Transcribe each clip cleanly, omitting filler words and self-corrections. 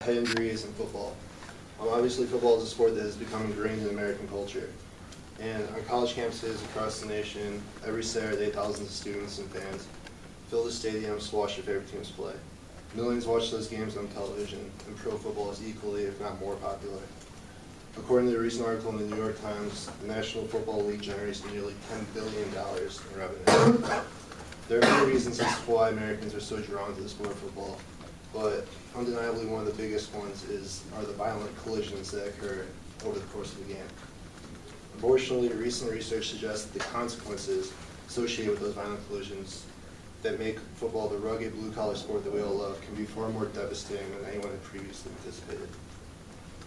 head injuries in football. Obviously, football is a sport that has become ingrained in American culture. And on college campuses across the nation, every Saturday, thousands of students and fans fill the stadiums to watch their favorite teams play. Millions watch those games on television, and pro football is equally, if not more, popular. According to a recent article in the New York Times, the National Football League generates nearly $10 billion in revenue. There are many reasons as to why Americans are so drawn to the sport of football, but undeniably one of the biggest ones are the violent collisions that occur over the course of the game. Unfortunately, recent research suggests that the consequences associated with those violent collisions that make football the rugged blue-collar sport that we all love can be far more devastating than anyone had previously anticipated.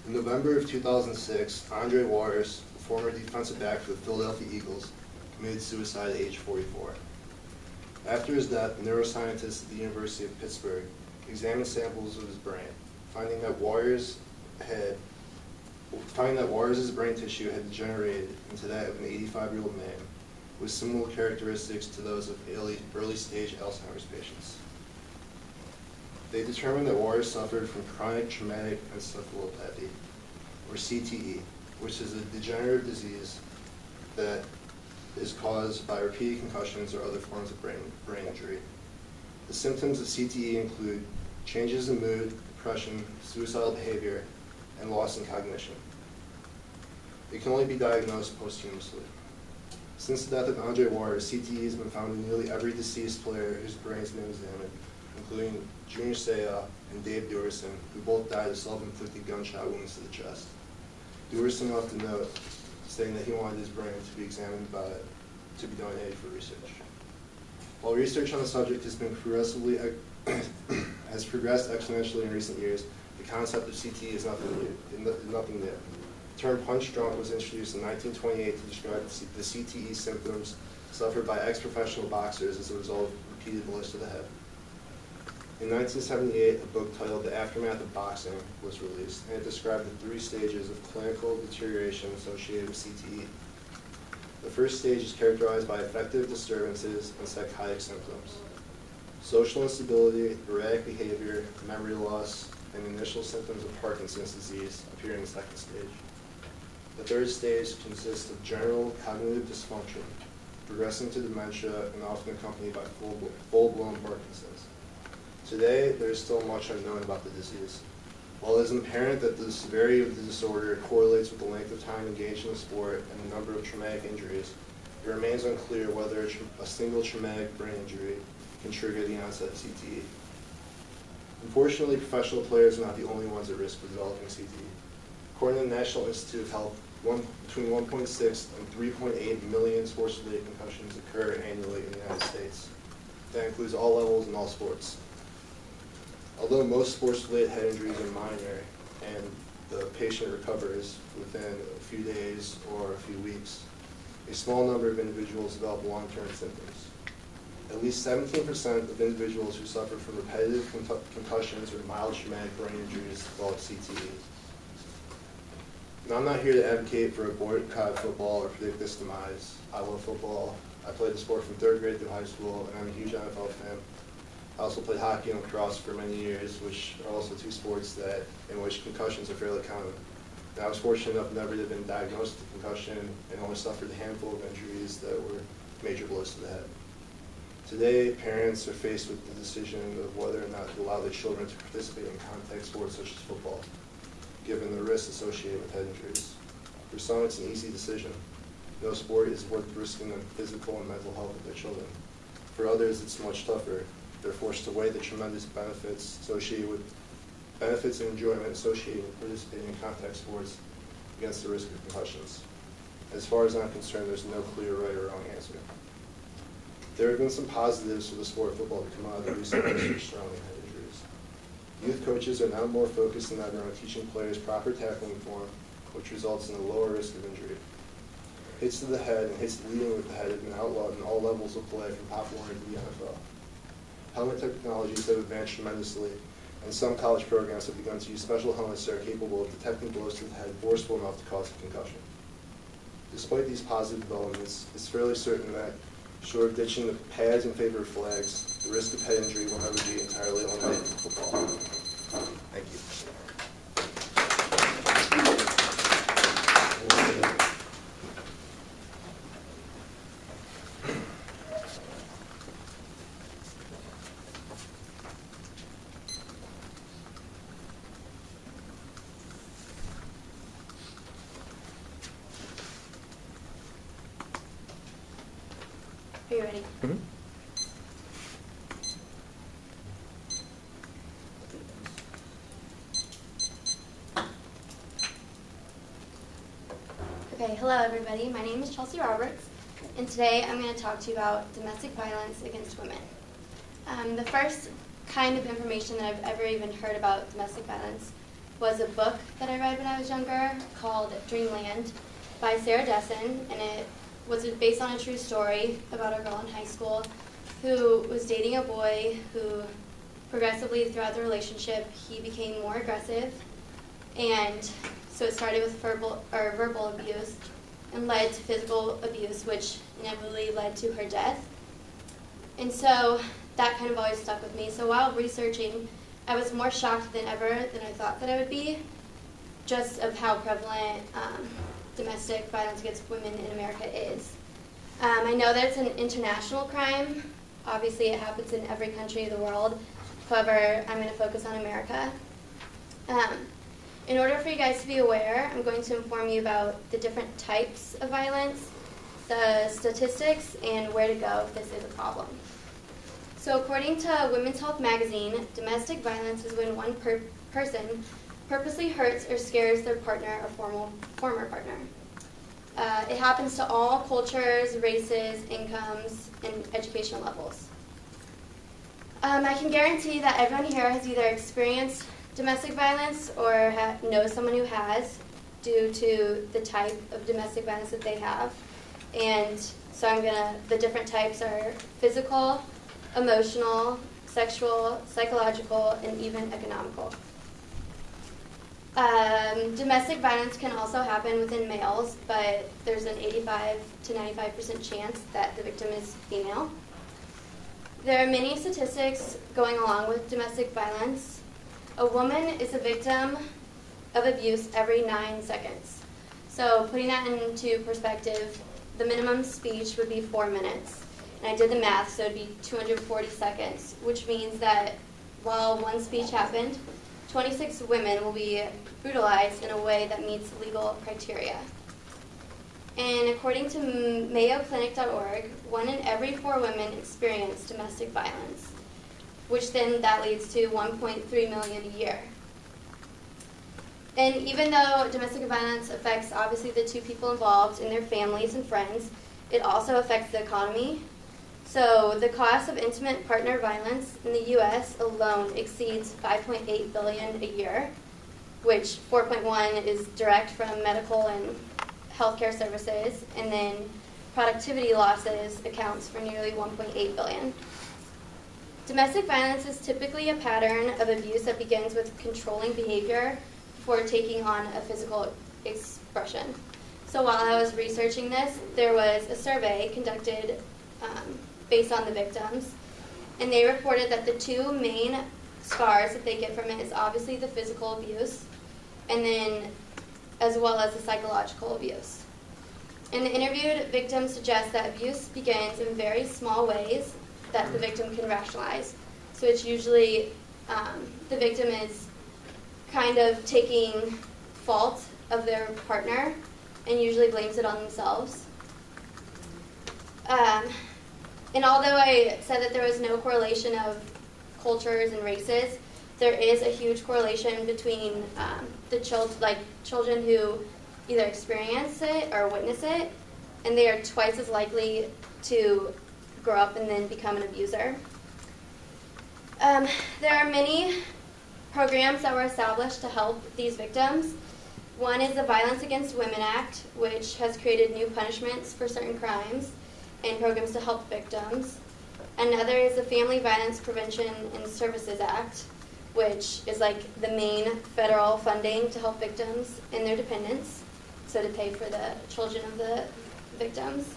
In November of 2006, Andre Wars, a former defensive back for the Philadelphia Eagles, committed suicide at age 44. After his death, neuroscientists at the University of Pittsburgh examined samples of his brain, finding that Wars' brain tissue had degenerated into that of an 85-year-old man with similar characteristics to those of early-stage Alzheimer's patients. They determined that Wars suffered from chronic traumatic encephalopathy, or CTE, which is a degenerative disease that is caused by repeated concussions or other forms of brain injury. The symptoms of CTE include changes in mood, depression, suicidal behavior, and loss in cognition. It can only be diagnosed posthumously. Since the death of Andre Wars, CTE has been found in nearly every deceased player whose brain has been examined, including Junior Seau and Dave Duerson, who both died of self-inflicted gunshot wounds to the chest. Duerson left a note saying that he wanted his brain to be examined to be donated for research. While research on the subject has progressed exponentially in recent years, the concept of CTE is nothing new. The term punch drunk was introduced in 1928 to describe the CTE symptoms suffered by ex-professional boxers as a result of repeated blows to the head. In 1978, a book titled The Aftermath of Boxing was released, and it described the 3 stages of clinical deterioration associated with CTE. The first stage is characterized by affective disturbances and psychotic symptoms. Social instability, erratic behavior, memory loss, and initial symptoms of Parkinson's disease appear in the second stage. The third stage consists of general cognitive dysfunction, progressing to dementia and often accompanied by full-blown Parkinson's. Today, there is still much unknown about the disease. While it is apparent that the severity of the disorder correlates with the length of time engaged in the sport and the number of traumatic injuries, it remains unclear whether a single traumatic brain injury can trigger the onset of CTE. Unfortunately, professional players are not the only ones at risk for developing CTE. According to the National Institute of Health, between 1.6 and 3.8 million sports-related concussions occur annually in the United States. That includes all levels and all sports. Although most sports-related head injuries are minor and the patient recovers within a few days or a few weeks, a small number of individuals develop long-term symptoms. At least 17% of individuals who suffer from repetitive concussions or mild traumatic brain injuries develop CTE. Now, I'm not here to advocate for a boycott football or predict its demise. I love football. I played the sport from 3rd grade through high school, and I'm a huge NFL fan. I also played hockey and lacrosse for many years, which are also 2 sports in which concussions are fairly common. And I was fortunate enough never to have been diagnosed with a concussion and only suffered a handful of injuries that were major blows to the head. Today, parents are faced with the decision of whether or not to allow their children to participate in contact sports such as football, given the risks associated with head injuries. For some, it's an easy decision. No sport is worth risking the physical and mental health of their children. For others, it's much tougher. They're forced to weigh the tremendous benefits and enjoyment associated with participating in contact sports against the risk of concussions. As far as I'm concerned, there's no clear right or wrong answer. There have been some positives for the sport of football to come out of the recent research surrounding head injuries. Youth coaches are now more focused than ever on teaching players proper tackling form, which results in a lower risk of injury. Hits to the head and hits leading with the head have been outlawed in all levels of play from Pop Warner to the NFL. Helmet technologies have advanced tremendously, and some college programs have begun to use special helmets that are capable of detecting blows to the head forceful enough to cause a concussion. Despite these positive developments, it's fairly certain that, short of ditching the pads in favor of flags, the risk of head injury will never be entirely eliminated in football. Thank you. Are you ready? Mm-hmm. Okay, hello everybody. My name is Chelsea Roberts, and today I'm going to talk to you about domestic violence against women. The first kind of information that I've ever even heard about domestic violence was a book that I read when I was younger called Dreamland by Sarah Dessen, and it was based on a true story about a girl in high school who was dating a boy who progressively throughout the relationship he became more aggressive, and so it started with verbal abuse and led to physical abuse, which inevitably led to her death. And so that kind of always stuck with me. So while researching, I was more shocked than ever than I thought that I would be, just of how prevalent domestic violence against women in America is. I know that it's an international crime. Obviously, it happens in every country of the world. However, I'm going to focus on America. In order for you guys to be aware, I'm going to inform you about the different types of violence, the statistics, and where to go if this is a problem. So according to Women's Health magazine, domestic violence is when one person purposely hurts or scares their partner or former partner. It happens to all cultures, races, incomes, and educational levels. I can guarantee that everyone here has either experienced domestic violence or knows someone who has, due to the type of domestic violence that they have. And so the different types are physical, emotional, sexual, psychological, and even economical. Domestic violence can also happen within males, but there's an 85 to 95% chance that the victim is female. There are many statistics going along with domestic violence. A woman is a victim of abuse every 9 seconds. So putting that into perspective, the minimum speech would be 4 minutes. And I did the math, so it would be 240 seconds, which means that while one speech happened, 26 women will be brutalized in a way that meets legal criteria. And according to MayoClinic.org, 1 in every 4 women experience domestic violence, which then that leads to 1.3 million a year. And even though domestic violence affects obviously the two people involved and their families and friends, it also affects the economy. So the cost of intimate partner violence in the U.S. alone exceeds $5.8 billion a year, which 4.1 is direct from medical and healthcare services, and then productivity losses accounts for nearly $1.8 billion. Domestic violence is typically a pattern of abuse that begins with controlling behavior before taking on a physical expression. So while I was researching this, there was a survey conducted based on the victims, and they reported that the 2 main scars that they get from it is obviously the physical abuse, and then as well as the psychological abuse. And the interviewed victims suggest that abuse begins in very small ways that the victim can rationalize. So it's usually the victim is kind of taking fault of their partner and usually blames it on themselves. And although I said that there was no correlation of cultures and races, there is a huge correlation between the children who either experience it or witness it, and they are twice as likely to grow up and then become an abuser. There are many programs that were established to help these victims. One is the Violence Against Women Act, which has created new punishments for certain crimes and programs to help victims. Another is the Family Violence Prevention and Services Act, which is like the main federal funding to help victims and their dependents, so to pay for the children of the victims.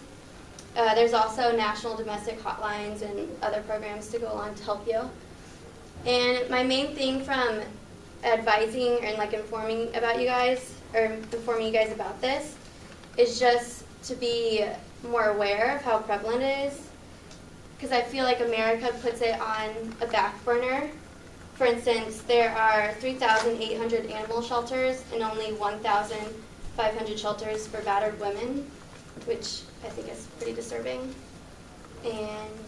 There's also national domestic hotlines and other programs to go along to help you. And my main thing from advising and like informing about you guys, or informing you guys about this, is just to be more aware of how prevalent it is. Because I feel like America puts it on a back burner. For instance, there are 3,800 animal shelters and only 1,500 shelters for battered women, which I think is pretty disturbing. And